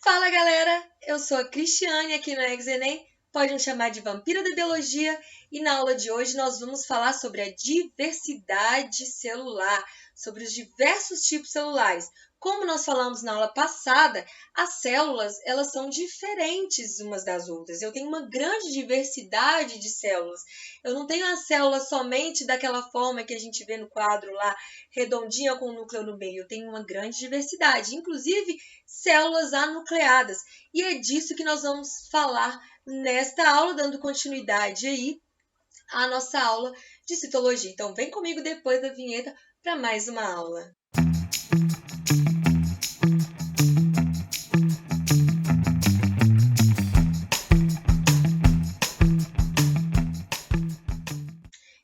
Fala galera, eu sou a Cristiane aqui no ExEnem, pode me chamar de Vampira da Biologia e na aula de hoje nós vamos falar sobre a diversidade celular, sobre os diversos tipos celulares. Como nós falamos na aula passada, as células elas são diferentes umas das outras. Eu tenho uma grande diversidade de células. Eu não tenho a célula somente daquela forma que a gente vê no quadro lá, redondinha com o núcleo no meio. Eu tenho uma grande diversidade, inclusive células anucleadas. E é disso que nós vamos falar nesta aula, dando continuidade aí à nossa aula de citologia. Então, vem comigo depois da vinheta para mais uma aula.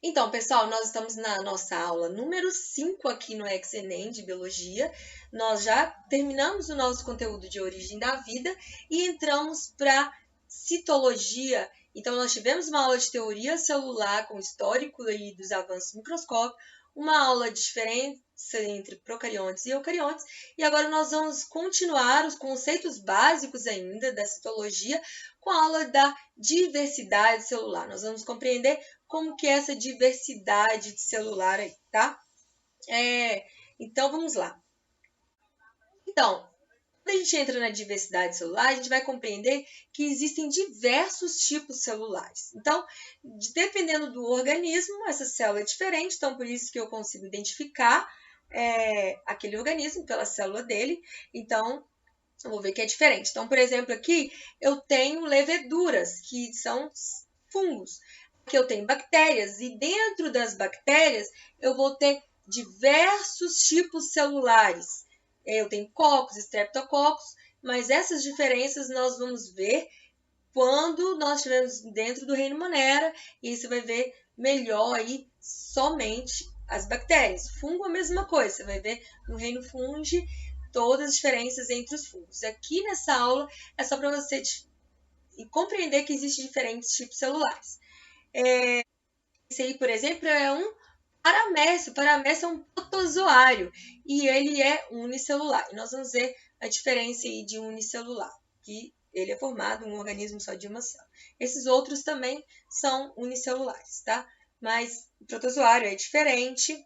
Então, pessoal, nós estamos na nossa aula número 5 aqui no ExEnem de Biologia. Nós já terminamos o nosso conteúdo de origem da vida e entramos para citologia. Então, nós tivemos uma aula de teoria celular com histórico aí dos avanços microscópicos, uma aula de diferença entre procariontes e eucariontes, e agora nós vamos continuar os conceitos básicos ainda da citologia com a aula da diversidade celular. Nós vamos compreender como que é essa diversidade de celular aí, tá? Então, vamos lá. Então, quando a gente entra na diversidade celular, a gente vai compreender que existem diversos tipos celulares. Então, dependendo do organismo, essa célula é diferente, então por isso que eu consigo identificar aquele organismo pela célula dele. Então, eu vou ver que é diferente. Então, por exemplo, aqui eu tenho leveduras, que são fungos. Aqui eu tenho bactérias, e dentro das bactérias eu vou ter diversos tipos celulares. Eu tenho cocos, estreptococcus, mas essas diferenças nós vamos ver quando nós estivermos dentro do reino Monera, e você vai ver melhor aí somente as bactérias. Fungo a mesma coisa, você vai ver no reino Fungi todas as diferenças entre os fungos. Aqui nessa aula é só para você compreender que existem diferentes tipos celulares. Esse aí, por exemplo, é um paramécio. O paramécio é um protozoário e ele é unicelular. E nós vamos ver a diferença aí de unicelular, que ele é formado um organismo só de uma célula. Esses outros também são unicelulares, tá? Mas o protozoário é diferente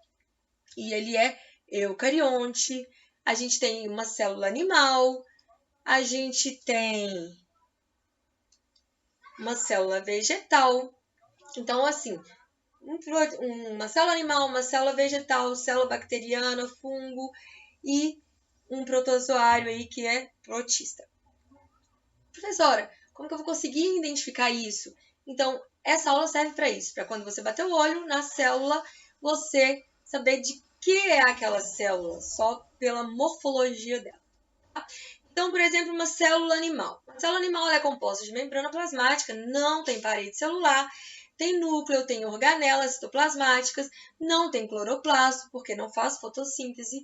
e ele é eucarionte. A gente tem uma célula animal, a gente tem uma célula vegetal. Então, assim, uma célula animal, uma célula vegetal, célula bacteriana, fungo e um protozoário aí que é protista. Professora, como que eu vou conseguir identificar isso? Então, essa aula serve para isso, para quando você bater o olho na célula, você saber de que é aquela célula, só pela morfologia dela. Então, por exemplo, uma célula animal. A célula animal é composta de membrana plasmática, não tem parede celular, tem núcleo, tem organelas citoplasmáticas, não tem cloroplasto, porque não faz fotossíntese.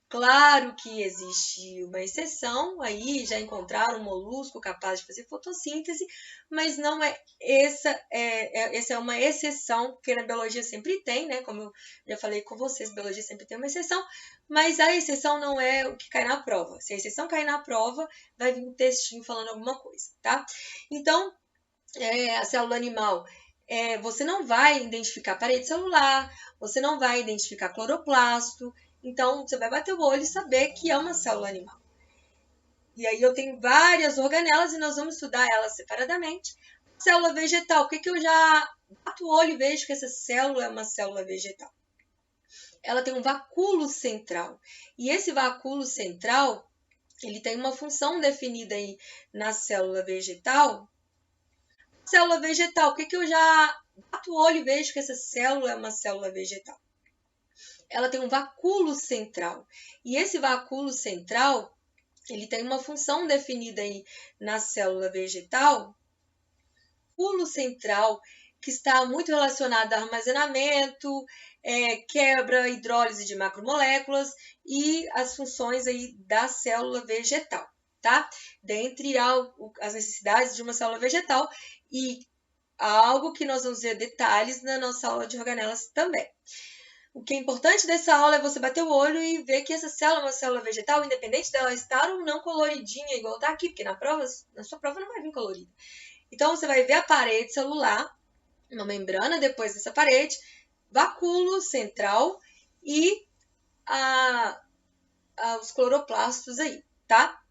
Claro que existe uma exceção, aí já encontraram um molusco capaz de fazer fotossíntese, mas não é essa é uma exceção, porque na biologia sempre tem, né? Como eu já falei com vocês, biologia sempre tem uma exceção, mas a exceção não é o que cai na prova. Se a exceção cair na prova, vai vir um textinho falando alguma coisa, tá? Então, a célula animal, você não vai identificar parede celular, você não vai identificar cloroplasto, então você vai bater o olho e saber que é uma célula animal. E aí eu tenho várias organelas e nós vamos estudar elas separadamente. Célula vegetal, o que eu já bato o olho e vejo que essa célula é uma célula vegetal? Ela tem um vacúolo central, e esse vacúolo central, ele tem uma função definida aí na célula vegetal. Célula vegetal, o que eu já bato o olho e vejo que essa célula é uma célula vegetal? Ela tem um vacúolo central, e esse vacúolo central, ele tem uma função definida aí na célula vegetal. Vacúolo central, que está muito relacionado ao armazenamento, quebra, hidrólise de macromoléculas e as funções aí da célula vegetal, tá? Dentre as necessidades de uma célula vegetal, e algo que nós vamos ver detalhes na nossa aula de organelas também. o que é importante dessa aula é você bater o olho e ver que essa célula é uma célula vegetal, independente dela estar ou não coloridinha, igual tá aqui, porque na sua prova não vai vir colorida. Então, você vai ver a parede celular, uma membrana depois dessa parede, vacúolo central e os cloroplastos aí, tá?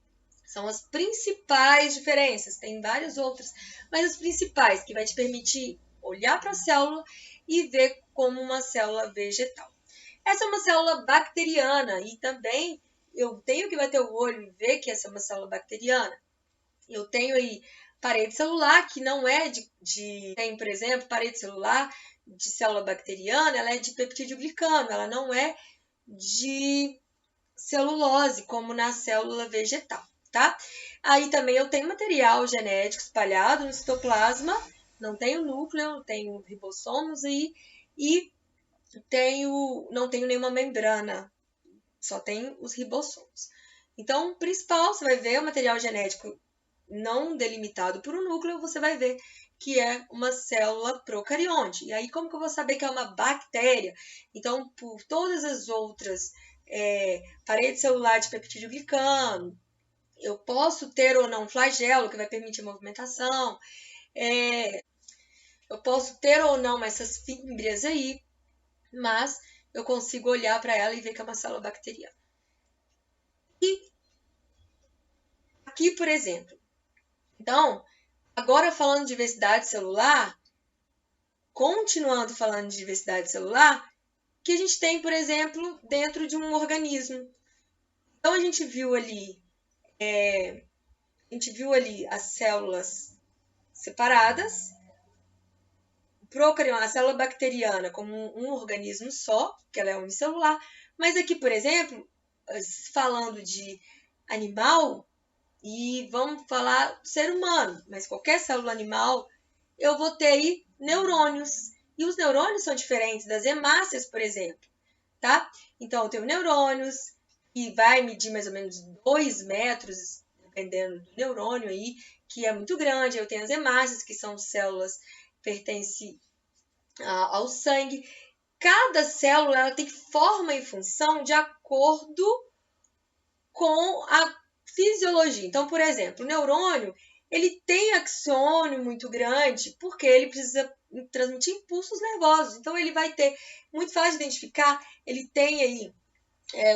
São as principais diferenças, tem várias outras, mas as principais, que vai te permitir olhar para a célula e ver como uma célula vegetal. Essa é uma célula bacteriana e também eu tenho que bater o olho e ver que essa é uma célula bacteriana. Eu tenho aí parede celular, que não é tem, por exemplo, parede celular de célula bacteriana, ela é de peptídeo glicano, ela não é de celulose, como na célula vegetal, tá? Aí também eu tenho material genético espalhado no citoplasma, não tenho núcleo, não tenho ribossomos aí, e não tenho nenhuma membrana, só tenho os ribossomos. Então, o principal, você vai ver o material genético não delimitado por um núcleo, você vai ver que é uma célula procarionte. E aí, como que eu vou saber que é uma bactéria? Então, por todas as outras parede celular de peptídeo glicano, eu posso ter ou não flagelo, que vai permitir movimentação, eu posso ter ou não essas fímbrias aí, mas eu consigo olhar para ela e ver que é uma célula bacteriana. E aqui, por exemplo, então, agora falando de diversidade celular, continuando falando de diversidade celular, que a gente tem, por exemplo, dentro de um organismo. Então, a gente viu ali as células separadas, a célula bacteriana como um organismo só, que ela é unicelular, mas aqui, por exemplo, falando de animal, e vamos falar do ser humano, mas qualquer célula animal, eu vou ter aí neurônios. E os neurônios são diferentes das hemácias, por exemplo, tá? Então, eu tenho neurônios, que vai medir mais ou menos 2 metros, dependendo do neurônio aí, que é muito grande. Eu tenho as hemácias, que são células que pertencem ao sangue. Cada célula ela tem forma e função de acordo com a fisiologia. Então, por exemplo, o neurônio, ele tem axônio muito grande porque ele precisa transmitir impulsos nervosos. Então, ele vai ter, muito fácil de identificar, ele tem aí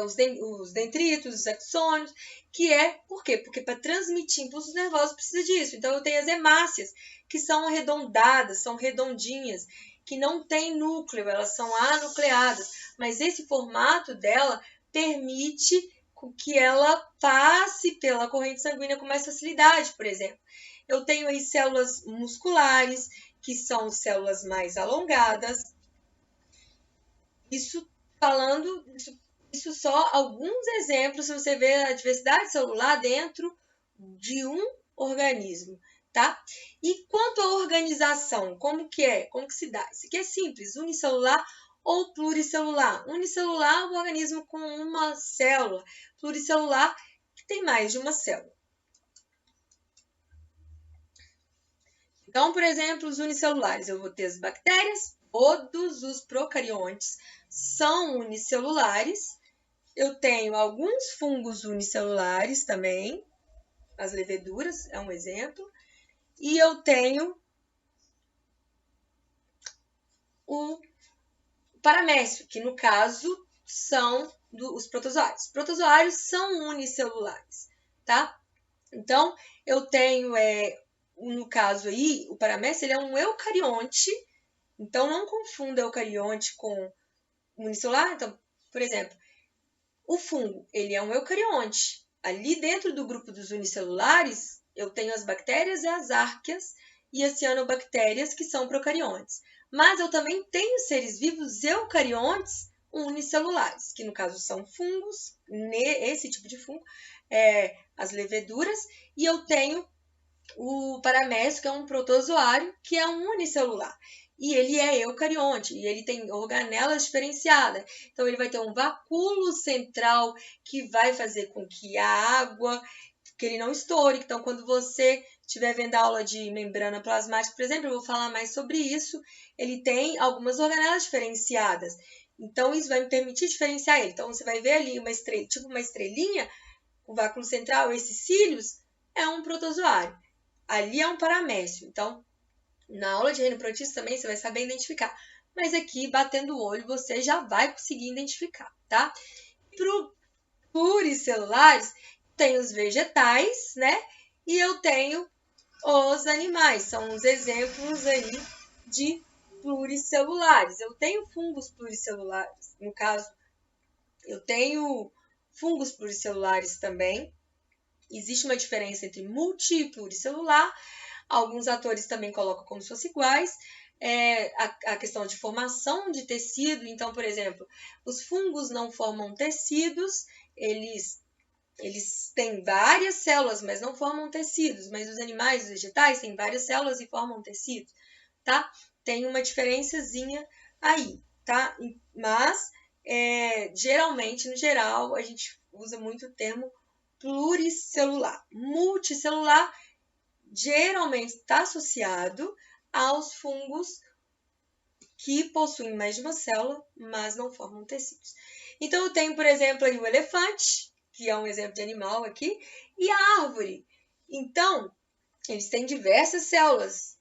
os dendritos, os axônios, que por quê? Porque para transmitir impulsos nervosos precisa disso. Então, eu tenho as hemácias, que são arredondadas, são redondinhas, que não tem núcleo, elas são anucleadas, mas esse formato dela permite que ela passe pela corrente sanguínea com mais facilidade, por exemplo. Eu tenho aí células musculares, que são células mais alongadas. Isso só alguns exemplos, se você vê a diversidade celular dentro de um organismo, tá? E quanto à organização, como que é? Como que se dá? Isso aqui é simples, unicelular ou pluricelular. Unicelular é um organismo com uma célula, pluricelular que tem mais de uma célula. Então, por exemplo, os unicelulares, eu vou ter as bactérias, todos os procariontes são unicelulares. Eu tenho alguns fungos unicelulares também, as leveduras é um exemplo. E eu tenho o paramécio, que no caso são os protozoários. Os protozoários são unicelulares, tá? Então, eu tenho, no caso aí, o paramécio, ele é um eucarionte. Então, não confunda eucarionte com unicelular. Então, por exemplo, o fungo, ele é um eucarionte. Ali dentro do grupo dos unicelulares, eu tenho as bactérias e as árqueas e as cianobactérias, que são procariontes. Mas eu também tenho seres vivos eucariontes unicelulares, que no caso são fungos, esse tipo de fungo, as leveduras, e eu tenho o paramécio, que é um protozoário, que é um unicelular. E ele é eucarionte, e ele tem organelas diferenciadas. Então, ele vai ter um vacúolo central que vai fazer com que a água, que ele não estoure. Então, quando você estiver vendo a aula de membrana plasmática, por exemplo, eu vou falar mais sobre isso. Ele tem algumas organelas diferenciadas. Então, isso vai me permitir diferenciar ele. Então, você vai ver ali uma estrela, tipo uma estrelinha, o vácuo central, esses cílios, é um protozoário. Ali é um paramécio. Então, na aula de rinoprotista também você vai saber identificar. Mas aqui, batendo o olho, você já vai conseguir identificar, tá? Para os pluricelulares, tem os vegetais, né? E eu tenho os animais. São os exemplos aí de pluricelulares. Eu tenho fungos pluricelulares. No caso, eu tenho fungos pluricelulares também. Existe uma diferença entre multi e pluricelular. Alguns autores também colocam como se fossem iguais. A questão de formação de tecido. Então, por exemplo, os fungos não formam tecidos, eles têm várias células, mas não formam tecidos. Mas os animais, os vegetais, têm várias células e formam tecidos, tá? Tem uma diferençazinha aí, tá? Mas, geralmente, no geral, a gente usa muito o termo pluricelular. Multicelular geralmente está associado aos fungos que possuem mais de uma célula, mas não formam tecidos. Então, eu tenho, por exemplo, aí o elefante, que é um exemplo de animal aqui, e a árvore. Então, eles têm diversas células.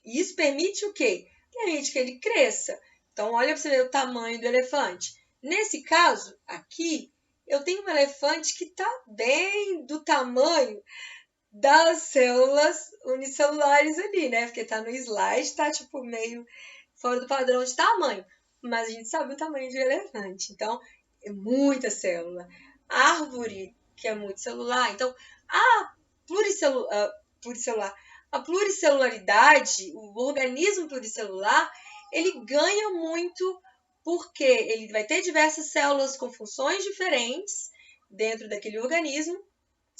E isso permite o quê? Permite que ele cresça. Então, olha para você ver o tamanho do elefante. Nesse caso, aqui, eu tenho um elefante que está bem do tamanho das células unicelulares ali, né? Porque tá no slide, tá tipo meio fora do padrão de tamanho. Mas a gente sabe o tamanho de um elefante. Então, é muita célula. Árvore, que é multicelular. Então, a pluricelularidade, o organismo pluricelular, ele ganha muito porque ele vai ter diversas células com funções diferentes dentro daquele organismo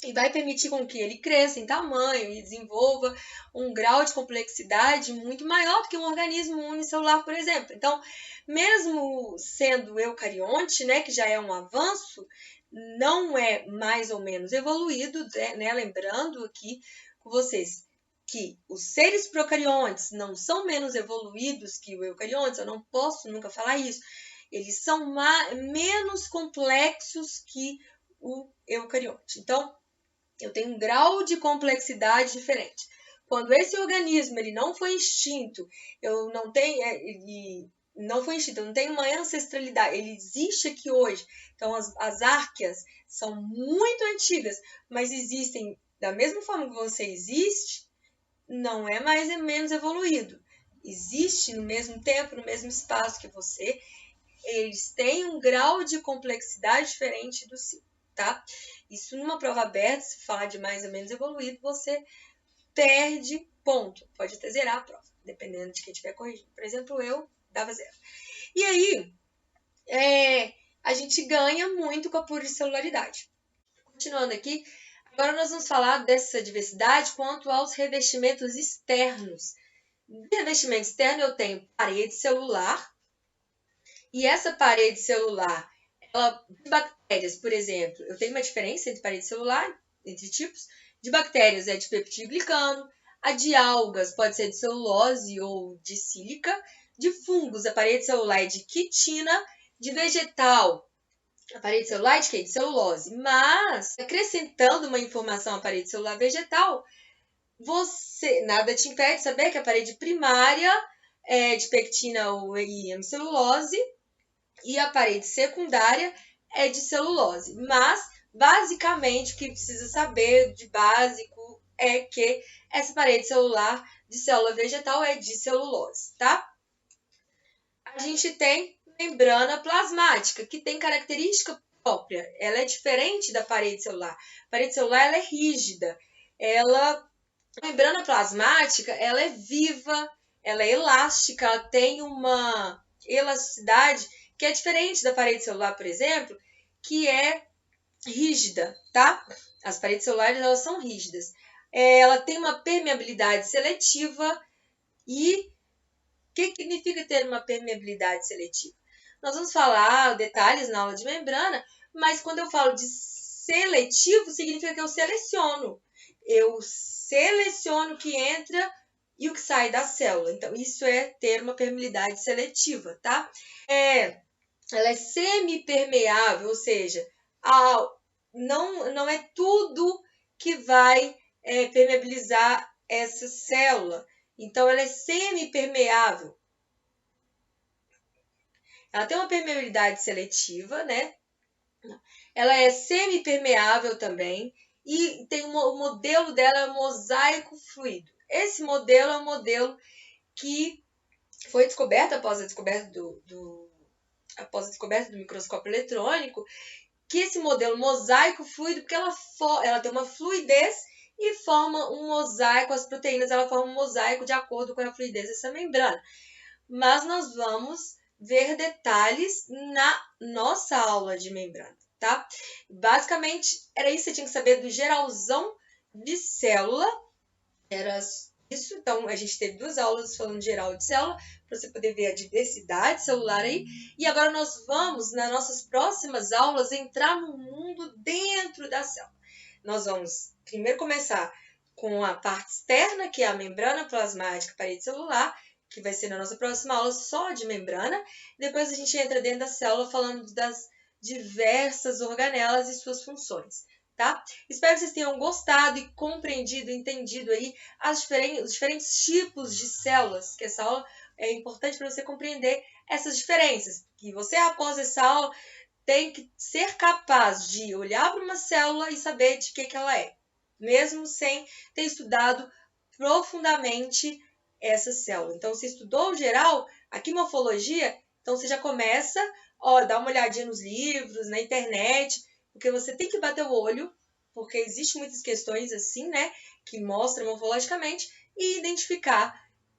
e vai permitir com que ele cresça em tamanho e desenvolva um grau de complexidade muito maior do que um organismo unicelular, por exemplo. Então, mesmo sendo eucarionte, né, que já é um avanço, não é mais ou menos evoluído, né? Lembrando aqui com vocês que os seres procariontes não são menos evoluídos que os eucariontes, eu não posso nunca falar isso. Eles são menos complexos que o eucarionte. Então, eu tenho um grau de complexidade diferente. Quando esse organismo ele não foi extinto, eu não tenho uma ancestralidade, ele existe aqui hoje. Então, as árqueas são muito antigas, mas existem da mesma forma que você existe, não é mais e menos evoluído. Existe no mesmo tempo, no mesmo espaço que você. Eles têm um grau de complexidade diferente do seu, tá? Isso numa prova aberta, se falar de mais ou menos evoluído, você perde ponto. Pode até zerar a prova, dependendo de quem estiver corrigindo. Por exemplo, eu dava 0. E aí, a gente ganha muito com a pluricelularidade. Continuando aqui, agora nós vamos falar dessa diversidade quanto aos revestimentos externos. De revestimento externo, eu tenho parede celular, e essa parede celular, de bactérias, por exemplo, eu tenho uma diferença entre parede celular, entre tipos. De bactérias é de peptidoglicano, a de algas pode ser de celulose ou de sílica, de fungos a parede celular é de quitina, de vegetal a parede celular é de quê? De celulose. Mas, acrescentando uma informação à parede celular vegetal, nada te impede de saber que a parede primária é de pectina e hemicelulose e a parede secundária é de celulose. Mas, basicamente, o que precisa saber de básico é que essa parede celular de célula vegetal é de celulose, tá? A gente tem membrana plasmática, que tem característica própria. Ela é diferente da parede celular. A parede celular ela é rígida. A membrana plasmática ela é viva, ela é elástica, ela tem uma elasticidade que é diferente da parede celular, por exemplo, que é rígida, tá? As paredes celulares elas são rígidas. Ela tem uma permeabilidade seletiva e o que significa ter uma permeabilidade seletiva? Nós vamos falar detalhes na aula de membrana, mas quando eu falo de seletivo, significa que eu seleciono. Eu seleciono o que entra e o que sai da célula. Então, isso é ter uma permeabilidade seletiva, tá? ela é semipermeável, ou seja, não é tudo que vai permeabilizar essa célula. Então, ela é semipermeável. Ela tem uma permeabilidade seletiva, né? Ela é semipermeável também e tem o modelo dela é mosaico fluido. Esse modelo é um modelo que foi descoberto após a descoberta do microscópio eletrônico, que esse modelo mosaico fluido, porque ela tem uma fluidez e forma um mosaico, as proteínas ela forma um mosaico de acordo com a fluidez dessa membrana. Mas nós vamos ver detalhes na nossa aula de membrana, tá? Basicamente, era isso que você tinha que saber do geralzão de célula. Era isso. Então, a gente teve 2 aulas falando geral de célula, para você poder ver a diversidade celular aí. E agora nós vamos, nas nossas próximas aulas, entrar no mundo dentro da célula. Nós vamos primeiro começar com a parte externa, que é a membrana plasmática parede celular, que vai ser na nossa próxima aula só de membrana. Depois a gente entra dentro da célula falando das diversas organelas e suas funções, tá? Espero que vocês tenham gostado e compreendido, entendido aí os diferentes tipos de células, que essa aula é importante para você compreender essas diferenças. Que você, após essa aula, tem que ser capaz de olhar para uma célula e saber de que ela é, mesmo sem ter estudado profundamente essa célula. Então, você estudou o geral, aqui morfologia, então você já começa, dá uma olhadinha nos livros, na internet, porque você tem que bater o olho, porque existem muitas questões assim, né, que mostram morfologicamente, e identificar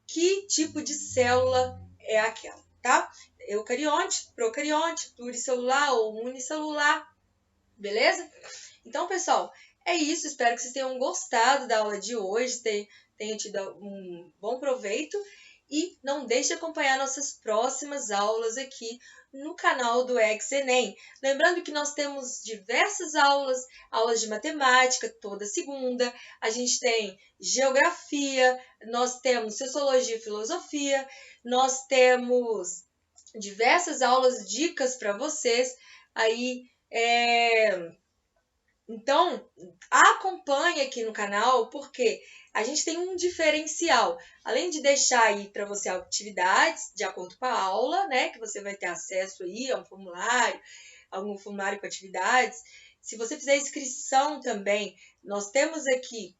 que tipo de célula é aquela, tá? Eucarionte, procarionte, pluricelular ou unicelular, beleza? Então, pessoal, é isso. Espero que vocês tenham gostado da aula de hoje, tenham tido um bom proveito. E não deixe de acompanhar nossas próximas aulas aqui no canal do ExEnem. Lembrando que nós temos diversas aulas de matemática toda segunda, a gente tem geografia, nós temos sociologia e filosofia, nós temos diversas aulas, dicas para vocês aí. Então, acompanhe aqui no canal, porque a gente tem um diferencial. Além de deixar aí para você atividades de acordo com a aula, né? Que você vai ter acesso aí a um formulário, algum formulário com atividades. Se você fizer inscrição também, nós temos aqui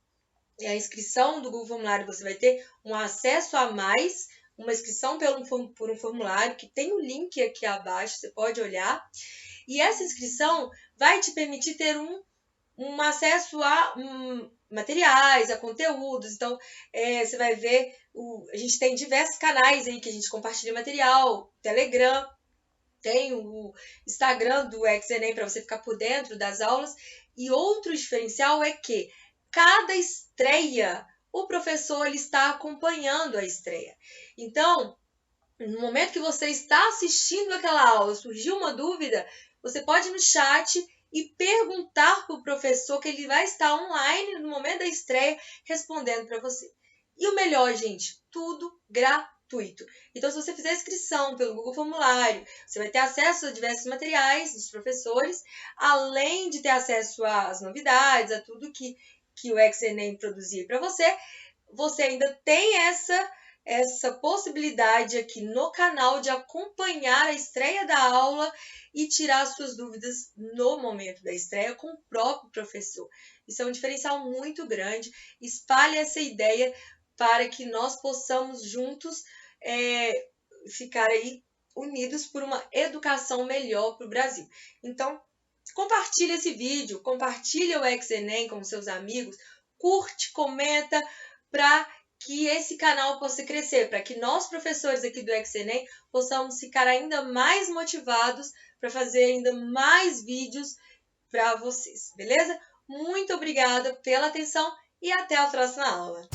a inscrição do Google Formulário, você vai ter um acesso a mais, uma inscrição por um formulário, que tem o link aqui abaixo, você pode olhar. E essa inscrição vai te permitir ter um acesso a materiais, a conteúdos. Então, você vai ver, a gente tem diversos canais aí que a gente compartilha material, Telegram, tem o Instagram do ExEnem para você ficar por dentro das aulas. E outro diferencial é que cada estreia, o professor ele está acompanhando a estreia. Então, no momento que você está assistindo aquela aula, surgiu uma dúvida, você pode ir no chat e perguntar para o professor, que ele vai estar online no momento da estreia respondendo para você. E o melhor, gente, tudo gratuito. Então, se você fizer inscrição pelo Google Formulário, você vai ter acesso a diversos materiais dos professores, além de ter acesso às novidades, a tudo que o ExEnem produzir para você, você ainda tem essa possibilidade aqui no canal de acompanhar a estreia da aula e tirar suas dúvidas no momento da estreia com o próprio professor. Isso é um diferencial muito grande. Espalhe essa ideia para que nós possamos juntos ficar aí unidos por uma educação melhor para o Brasil. Então, compartilhe esse vídeo, compartilhe o ExEnem com seus amigos, curte, comenta, para que esse canal possa crescer, para que nós, professores aqui do ExEnem, possamos ficar ainda mais motivados para fazer ainda mais vídeos para vocês, beleza? Muito obrigada pela atenção e até a próxima aula!